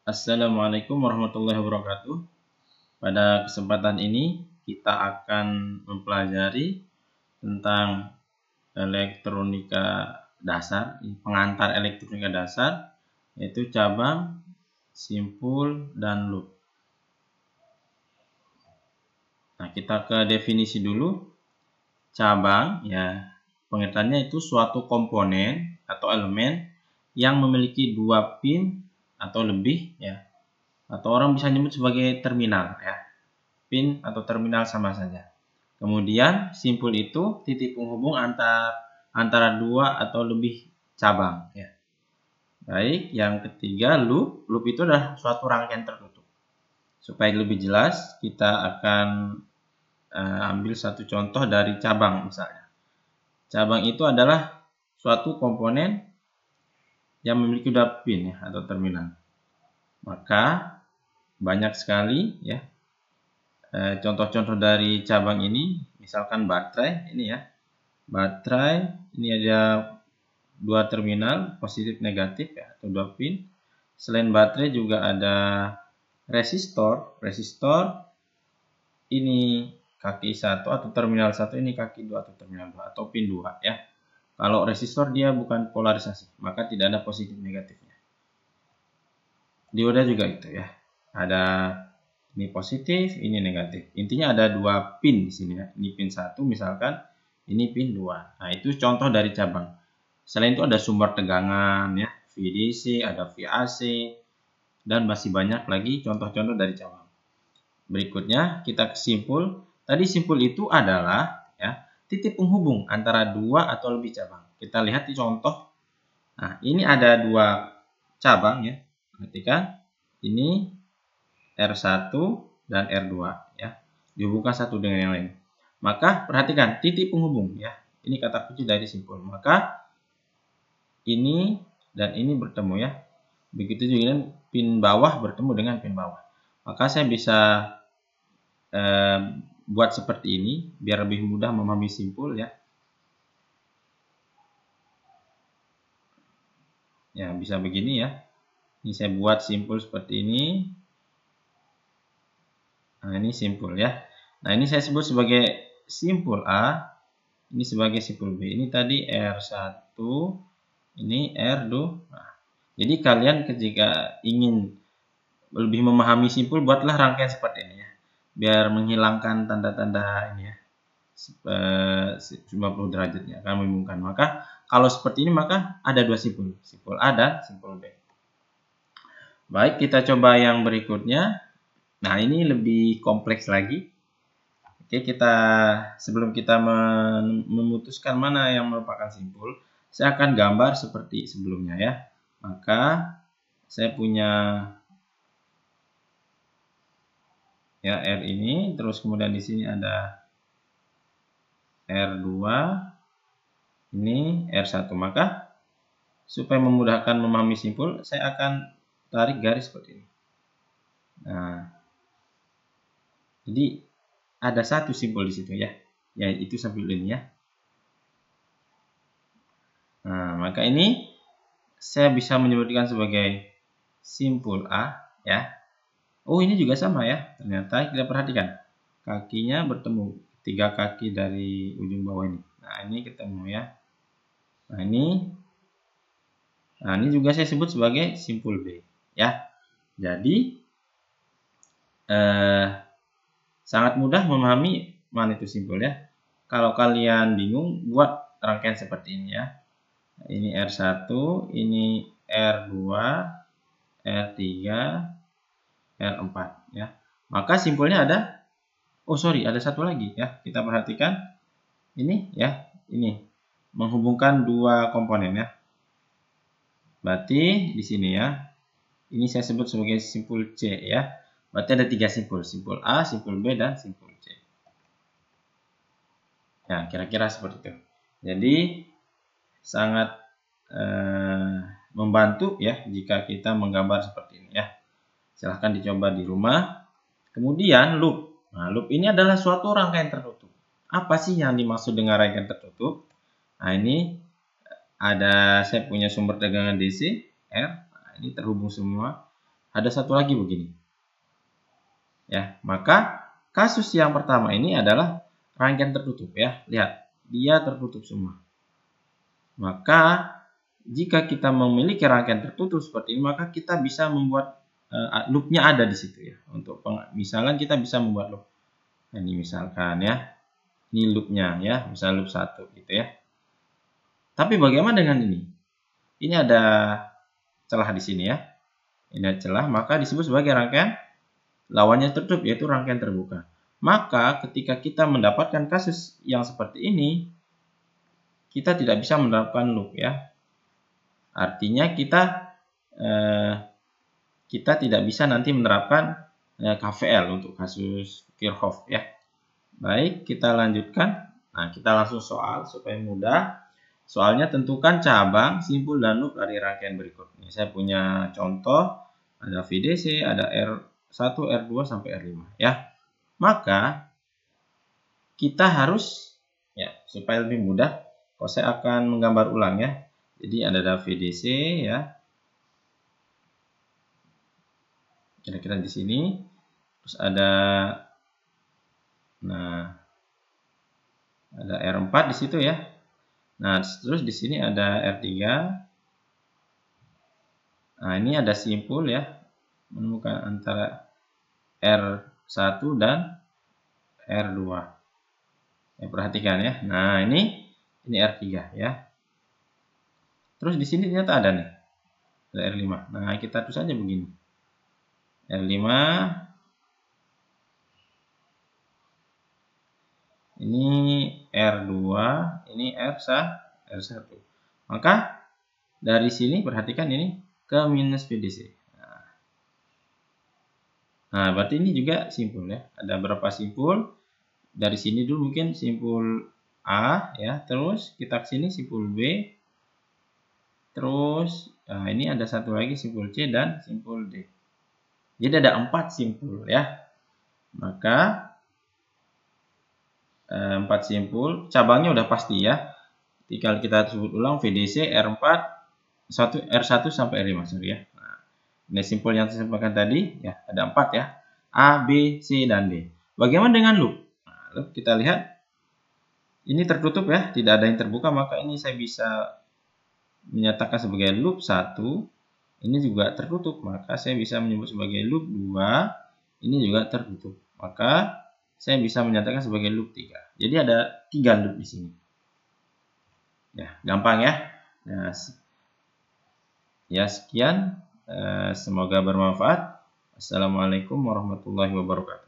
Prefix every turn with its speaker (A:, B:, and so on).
A: Assalamualaikum warahmatullahi wabarakatuh. Pada kesempatan ini kita akan mempelajari tentang elektronika dasar, pengantar elektronika dasar, yaitu cabang, simpul, dan loop. Nah, kita ke definisi dulu. Cabang, ya, pengertiannya itu suatu komponen atau elemen yang memiliki dua pin atau lebih, ya, atau orang bisa nyebut sebagai terminal, ya. Pin atau terminal sama saja. Kemudian simpul itu titik penghubung antara dua atau lebih cabang, ya. Baik, yang ketiga loop. Loop itu adalah suatu rangkaian tertutup. Supaya lebih jelas, kita akan ambil satu contoh dari cabang misalnya. Cabang itu adalah suatu komponen yang memiliki dua pin, ya, atau terminal. Maka banyak sekali, ya, contoh-contoh dari cabang ini, misalkan baterai ini, ya. Baterai ini ada dua terminal positif negatif, ya, atau dua pin. Selain baterai juga ada resistor. Resistor ini kaki satu atau terminal satu, ini kaki dua atau terminal dua atau pin dua, ya. Kalau resistor dia bukan polarisasi, maka tidak ada positif negatifnya. Dioda juga itu, ya. Ada ini positif, ini negatif. Intinya ada dua pin di sini, ya. Ini pin 1 misalkan, ini pin 2. Nah, itu contoh dari cabang. Selain itu ada sumber tegangan, ya, VDC, ada VAC, dan masih banyak lagi contoh-contoh dari cabang. Berikutnya kita ke simpul. Tadi simpul itu adalah, ya, titik penghubung antara dua atau lebih cabang. Kita lihat di contoh. Nah, ini ada dua cabang, ya. Perhatikan, ini R1 dan R2, ya, dihubungkan satu dengan yang lain. Maka perhatikan titik penghubung, ya. Ini kata kunci dari simpul. Maka ini dan ini bertemu, ya. Begitu juga dengan pin bawah bertemu dengan pin bawah. Maka saya bisa buat seperti ini biar lebih mudah memahami simpul, ya. Ya, bisa begini, ya. Ini saya buat simpul seperti ini. Nah, ini simpul, ya. Nah, ini saya sebut sebagai simpul A. Ini sebagai simpul B. Ini tadi R1, ini R2. Nah, jadi kalian ketika ingin lebih memahami simpul, buatlah rangkaian seperti ini, ya. Biar menghilangkan tanda-tanda ini, ya, 90 derajatnya akan membingungkan. Maka kalau seperti ini maka ada dua simpul, simpul A dan simpul B. Baik, kita coba yang berikutnya. Nah, ini lebih kompleks lagi. Oke, sebelum kita memutuskan mana yang merupakan simpul, saya akan gambar seperti sebelumnya, ya. Maka saya punya, ya, R ini, terus kemudian di sini ada R2, ini R1. Maka supaya memudahkan memahami simpul, saya akan tarik garis seperti ini. Nah, jadi ada satu simpul di situ, ya, yaitu simpul ini, ya. Nah, maka ini saya bisa menyebutkan sebagai simpul A, ya. Oh, ini juga sama, ya. Ternyata kita perhatikan kakinya bertemu, tiga kaki dari ujung bawah ini. Nah, ini ketemu, ya. Nah, ini juga saya sebut sebagai simpul B, ya. Jadi sangat mudah memahami mana itu simpul, ya. Kalau kalian bingung, buat rangkaian seperti ini, ya. Ini R1, ini R2, R3, R4, ya. Maka simpulnya ada, ada satu lagi, ya. Kita perhatikan ini, ya, ini menghubungkan dua komponen, ya. Berarti di sini, ya, ini saya sebut sebagai simpul C, ya. Berarti ada tiga simpul, simpul A, simpul B, dan simpul C. Ya, kira-kira seperti itu. Jadi sangat membantu, ya, jika kita menggambar seperti ini, ya. Silahkan dicoba di rumah. Kemudian loop. Nah, loop ini adalah suatu rangkaian tertutup. Apa sih yang dimaksud dengan rangkaian tertutup? Nah, ini saya punya sumber tegangan DC R. Nah, ini terhubung semua. ada satu lagi begini. Ya, maka kasus yang pertama ini adalah rangkaian tertutup ya. Lihat, dia tertutup semua. Maka jika kita memiliki rangkaian tertutup seperti ini, maka kita bisa membuat loopnya ada di situ ya. Untuk misalkan kita bisa membuat loop. Nah, ini misalkan ya. Ini loopnya ya, misal loop 1 gitu ya. Tapi bagaimana dengan ini? Ini ada celah di sini ya. Ini ada celah, maka disebut sebagai rangkaian lawannya tertutup, yaitu rangkaian terbuka. Maka ketika kita mendapatkan kasus yang seperti ini, kita tidak bisa menerapkan loop ya. Artinya kita tidak bisa nanti menerapkan KVL untuk kasus Kirchhoff ya. Baik, kita lanjutkan. Nah, kita langsung soal supaya mudah. Soalnya tentukan cabang, simpul, dan loop dari rangkaian berikut. Ini saya punya contoh, ada VDC, ada R1, R2, sampai R5 ya. Maka kita harus ya, supaya lebih mudah, saya akan menggambar ulang ya. Jadi ada VDC ya. Kira-kira di sini. Terus ada ada R4 di situ ya. Nah, terus di sini ada R3. Nah, ini ada simpul ya. Menemukan antara R1 dan R2. Ya, perhatikan ya. Nah, ini R3 ya. Terus di sini ternyata ada nih. Ada R5. Nah, kita tulis saja begini. R5. Ini R2, ini R1. Maka dari sini perhatikan ini ke minus VDC. Nah, berarti ini juga simpul ya. Ada berapa simpul? Dari sini dulu mungkin simpul A ya, terus kita ke sini simpul B. Terus ini ada satu lagi simpul C dan simpul D. Jadi ada 4 simpul ya. Maka 4 simpul, cabangnya udah pasti ya. Tinggal kita sebut ulang VDC R4, R1 sampai R5 sorry ya. Nah, ini simpul yang saya sampaikan tadi ya, ada 4 ya. A, B, C, dan D. Bagaimana dengan loop? Nah, loop kita lihat ini tertutup ya, tidak ada yang terbuka, maka ini saya bisa menyatakan sebagai loop 1. Ini juga tertutup, maka saya bisa menyebut sebagai loop 2. Ini juga tertutup. Maka saya bisa menyatakan sebagai loop 3. Jadi ada 3 loop di sini. Ya, gampang ya. Nah, ya sekian. Semoga bermanfaat. Assalamualaikum warahmatullahi wabarakatuh.